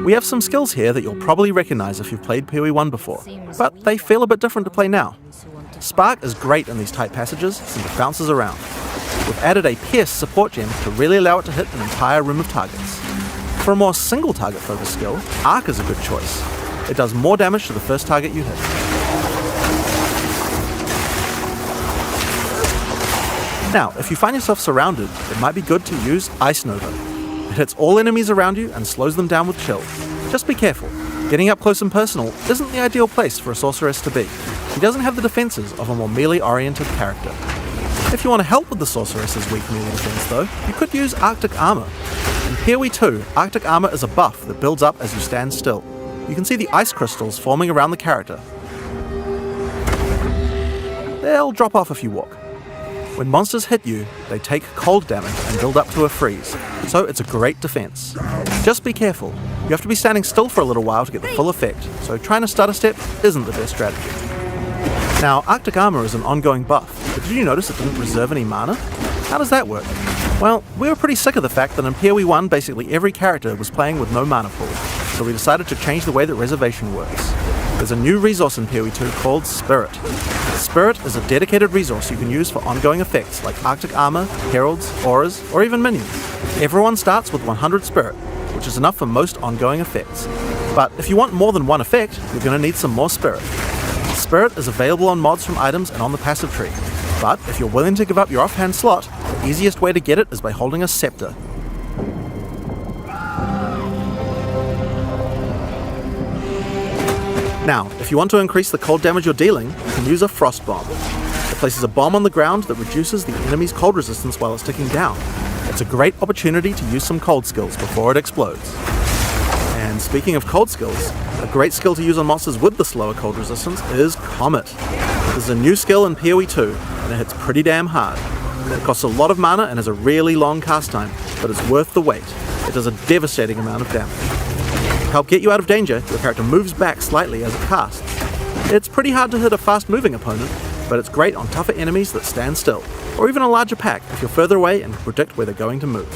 We have some skills here that you'll probably recognize if you've played PoE1 before, but they feel a bit different to play now. Spark is great in these tight passages since it bounces around. We've added a Pierce support gem to really allow it to hit an entire room of targets. For a more single target focused skill, Arc is a good choice. It does more damage to the first target you hit. Now, if you find yourself surrounded, it might be good to use Ice Nova. It hits all enemies around you and slows them down with chill. Just be careful. Getting up close and personal isn't the ideal place for a sorceress to be. He doesn't have the defenses of a more melee-oriented character. If you want to help with the sorceress's weak melee defense though, you could use Arctic Armor. In PoE 2, Arctic Armor is a buff that builds up as you stand still. You can see the ice crystals forming around the character. They'll drop off if you walk. When monsters hit you, they take cold damage and build up to a freeze, so it's a great defense. Just be careful. You have to be standing still for a little while to get the full effect, so trying to stutter step isn't the best strategy. Now, Arctic Armor is an ongoing buff, but did you notice it didn't reserve any mana? How does that work? Well, we were pretty sick of the fact that in PoE1 basically every character was playing with no mana pool, so we decided to change the way that reservation works. There's a new resource in PoE 2 called Spirit. Spirit is a dedicated resource you can use for ongoing effects like Arctic Armor, Heralds, Auras, or even Minions. Everyone starts with 100 Spirit, which is enough for most ongoing effects. But if you want more than one effect, you're going to need some more Spirit. Spirit is available on mods from items and on the passive tree, but if you're willing to give up your offhand slot, the easiest way to get it is by holding a Scepter. Now, if you want to increase the cold damage you're dealing, you can use a Frost Bomb. It places a bomb on the ground that reduces the enemy's cold resistance while it's ticking down. It's a great opportunity to use some cold skills before it explodes. And speaking of cold skills, a great skill to use on monsters with the slower cold resistance is Comet. This is a new skill in PoE 2, and it hits pretty damn hard. It costs a lot of mana and has a really long cast time, but it's worth the wait. It does a devastating amount of damage. To help get you out of danger, your character moves back slightly as it casts. It's pretty hard to hit a fast-moving opponent, but it's great on tougher enemies that stand still, or even a larger pack if you're further away and can predict where they're going to move.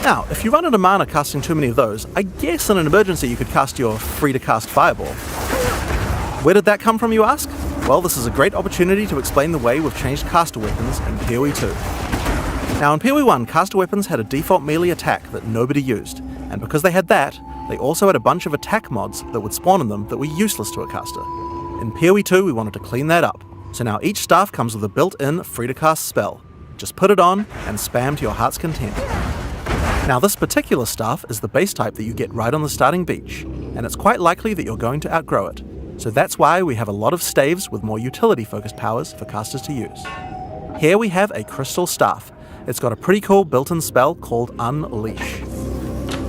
Now, if you run out of mana casting too many of those, I guess in an emergency you could cast your free-to-cast Fireball. Where did that come from, you ask? Well, this is a great opportunity to explain the way we've changed caster weapons in PoE 2. Now in PoE 1, caster weapons had a default melee attack that nobody used, and because they had that, they also had a bunch of attack mods that would spawn in them that were useless to a caster. In PoE 2, we wanted to clean that up, so now each staff comes with a built-in free-to-cast spell. Just put it on and spam to your heart's content. Now this particular staff is the base type that you get right on the starting beach, and it's quite likely that you're going to outgrow it, so that's why we have a lot of staves with more utility-focused powers for casters to use. Here we have a crystal staff. It's got a pretty cool built-in spell called Unleash.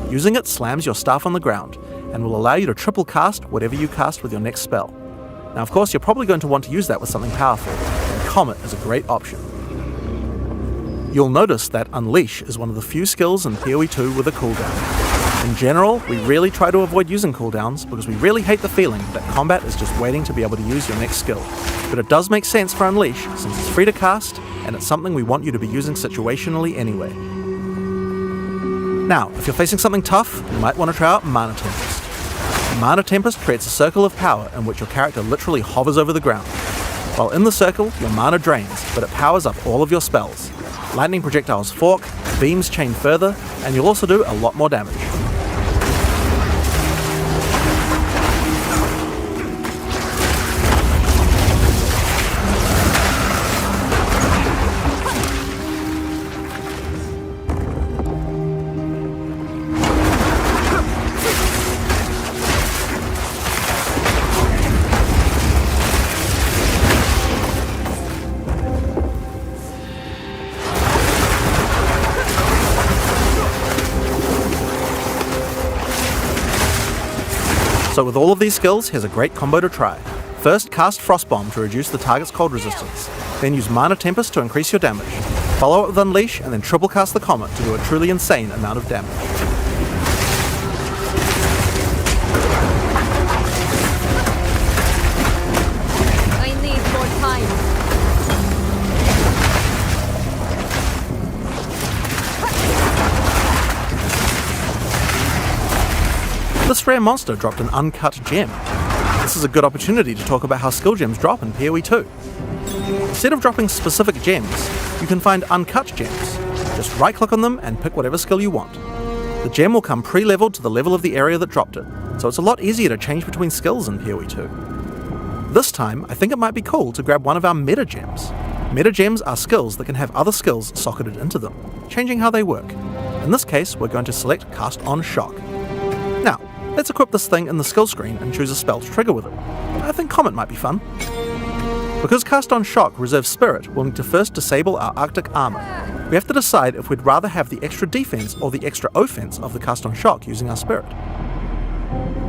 Using it slams your staff on the ground, and will allow you to triple cast whatever you cast with your next spell. Now of course you're probably going to want to use that with something powerful, and Comet is a great option. You'll notice that Unleash is one of the few skills in PoE 2 with a cooldown. In general, we really try to avoid using cooldowns because we really hate the feeling that combat is just waiting to be able to use your next skill. But it does make sense for Unleash since it's free to cast, and it's something we want you to be using situationally anyway. Now, if you're facing something tough, you might want to try out Mana Tempest. Mana Tempest creates a circle of power in which your character literally hovers over the ground. While in the circle, your mana drains, but it powers up all of your spells. Lightning projectiles fork, beams chain further, and you'll also do a lot more damage. So with all of these skills, here's a great combo to try. First, cast Frost Bomb to reduce the target's cold resistance. Then use Mana Tempest to increase your damage. Follow it with Unleash, and then triple cast the Comet to do a truly insane amount of damage. I need more time. This rare monster dropped an uncut gem. This is a good opportunity to talk about how skill gems drop in PoE 2. Instead of dropping specific gems, you can find uncut gems. Just right-click on them and pick whatever skill you want. The gem will come pre-leveled to the level of the area that dropped it, so it's a lot easier to change between skills in PoE 2. This time, I think it might be cool to grab one of our meta gems. Meta gems are skills that can have other skills socketed into them, changing how they work. In this case, we're going to select Cast on Shock. Now, let's equip this thing in the skill screen and choose a spell to trigger with it. I think Comet might be fun. Because Cast on Shock reserves Spirit, we'll need to first disable our Arctic armor. We have to decide if we'd rather have the extra defense or the extra offense of the Cast on Shock using our Spirit.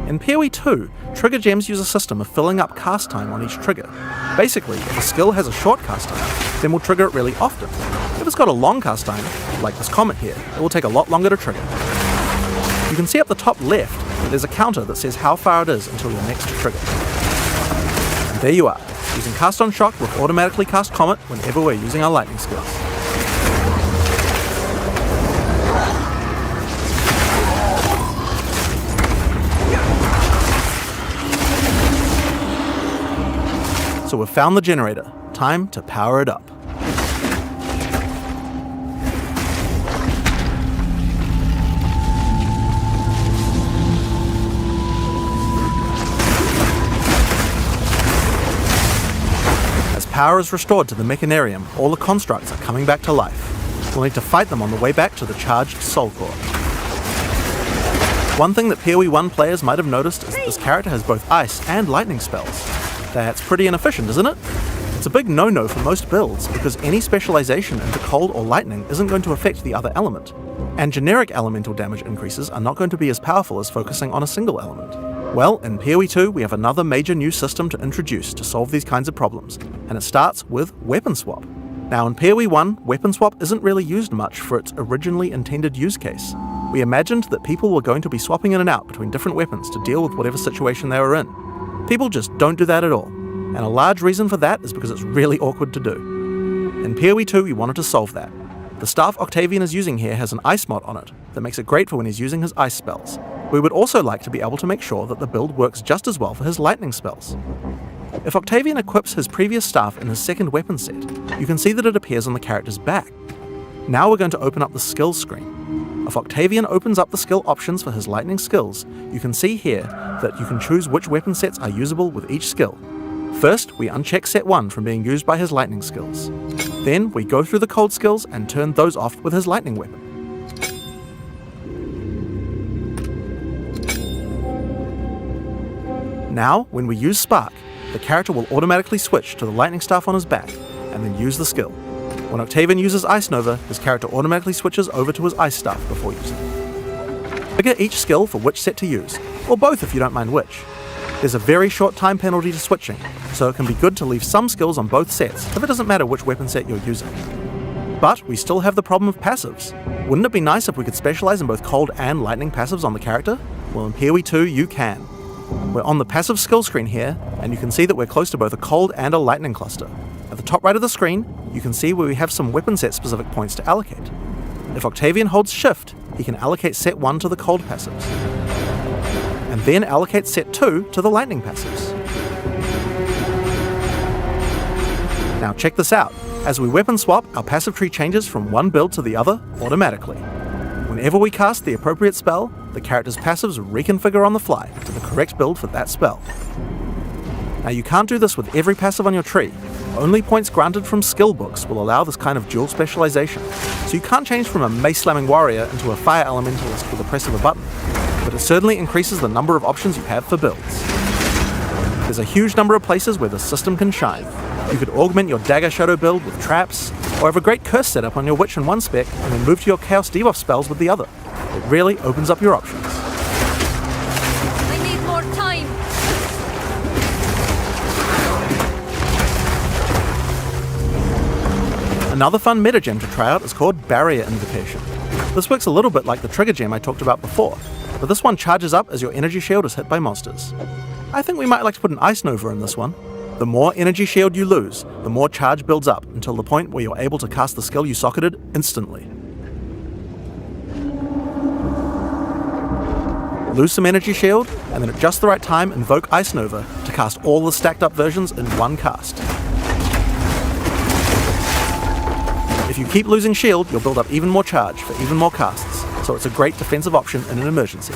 In PoE 2, trigger gems use a system of filling up cast time on each trigger. Basically, if a skill has a short cast time, then we'll trigger it really often. If it's got a long cast time, like this Comet here, it will take a lot longer to trigger. You can see up the top left that there's a counter that says how far it is until your next trigger. And there you are. Using Cast on Shock, we'll automatically cast Comet whenever we're using our lightning skills. So we've found the generator. Time to power it up. As power is restored to the Mechanarium, all the constructs are coming back to life. We'll need to fight them on the way back to the charged Soul Core. One thing that PoE 1 players might have noticed is that this character has both ice and lightning spells. That's pretty inefficient, isn't it? It's a big no-no for most builds, because any specialization into cold or lightning isn't going to affect the other element. And generic elemental damage increases are not going to be as powerful as focusing on a single element. Well, in PoE 2 we have another major new system to introduce to solve these kinds of problems, and it starts with Weapon Swap. Now in PoE 1, Weapon Swap isn't really used much for its originally intended use case. We imagined that people were going to be swapping in and out between different weapons to deal with whatever situation they were in. People just don't do that at all, and a large reason for that is because it's really awkward to do. In PoE 2 we wanted to solve that. The staff Octavian is using here has an ice mod on it that makes it great for when he's using his ice spells. We would also like to be able to make sure that the build works just as well for his lightning spells. If Octavian equips his previous staff in his second weapon set, you can see that it appears on the character's back. Now we're going to open up the skills screen. If Octavian opens up the skill options for his lightning skills, you can see here that you can choose which weapon sets are usable with each skill. First, we uncheck set 1 from being used by his lightning skills. Then, we go through the cold skills and turn those off with his lightning weapon. Now, when we use Spark, the character will automatically switch to the lightning staff on his back, and then use the skill. When Octavian uses Ice Nova, his character automatically switches over to his ice staff before using it. Figure each skill for which set to use, or both if you don't mind which. There's a very short time penalty to switching, so it can be good to leave some skills on both sets if it doesn't matter which weapon set you're using. But we still have the problem of passives. Wouldn't it be nice if we could specialize in both cold and lightning passives on the character? Well, in PoE 2 you can. We're on the passive skill screen here, and you can see that we're close to both a cold and a lightning cluster. At the top right of the screen, you can see where we have some weapon set specific points to allocate. If Octavian holds shift, he can allocate set 1 to the cold passives, and then allocate set 2 to the lightning passives. Now check this out. As we weapon swap, our passive tree changes from one build to the other automatically. Whenever we cast the appropriate spell, the character's passives reconfigure on the fly to the correct build for that spell. Now you can't do this with every passive on your tree. Only points granted from skill books will allow this kind of dual specialization, so you can't change from a mace-slamming warrior into a fire elementalist with the press of a button, but it certainly increases the number of options you have for builds. There's a huge number of places where the system can shine. You could augment your Dagger Shadow build with traps, or have a great curse setup on your Witch in one spec and then move to your Chaos debuff spells with the other. It really opens up your options. I need more time. Another fun meta gem to try out is called Barrier Invocation. This works a little bit like the trigger gem I talked about before, but this one charges up as your energy shield is hit by monsters. I think we might like to put an Ice Nova in this one. The more energy shield you lose, the more charge builds up until the point where you're able to cast the skill you socketed instantly. lose some energy shield, and then at just the right time invoke Ice Nova to cast all the stacked up versions in one cast. If you keep losing shield, you'll build up even more charge for even more casts, so it's a great defensive option in an emergency.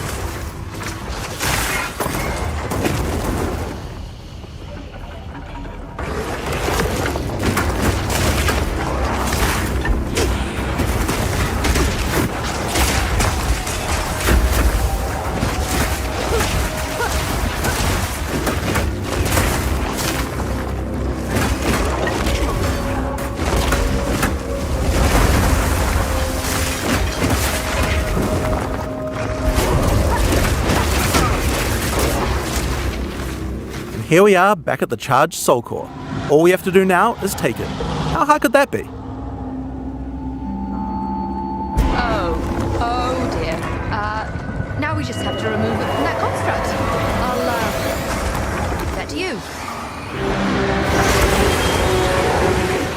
Here we are, back at the charged Soul Core. All we have to do now is take it. How hard could that be? Oh dear. Now we just have to remove it from that construct. I'll, give that to you.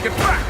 Get back!